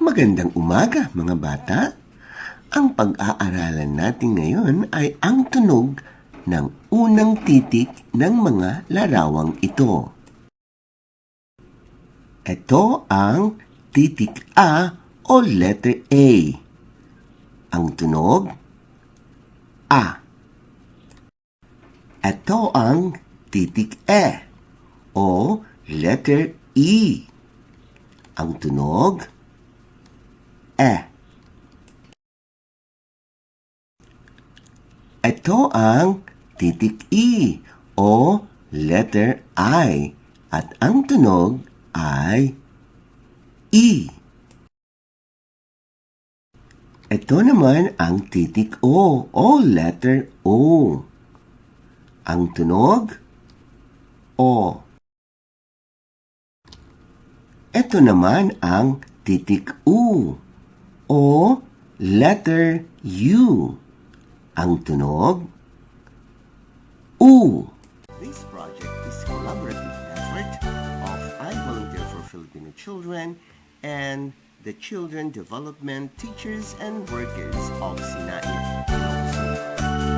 Magandang umaga mga bata. Ang pag-aaralan natin ngayon ay ang tunog ng unang titik ng mga larawang ito. Ito ang titik A o letter A. Ang tunog A. Ito ang titik E o letter E. Ang tunog E. Ito ang titik E o letter I at ang tunog ay E. Ito naman ang titik O o letter O. Ang tunog O. Ito naman ang titik U o letter U. Ang tunog U. This project is a collaborative effort of I Volunteer for Filipino Children and the Children Development Teachers and Workers of Sinai.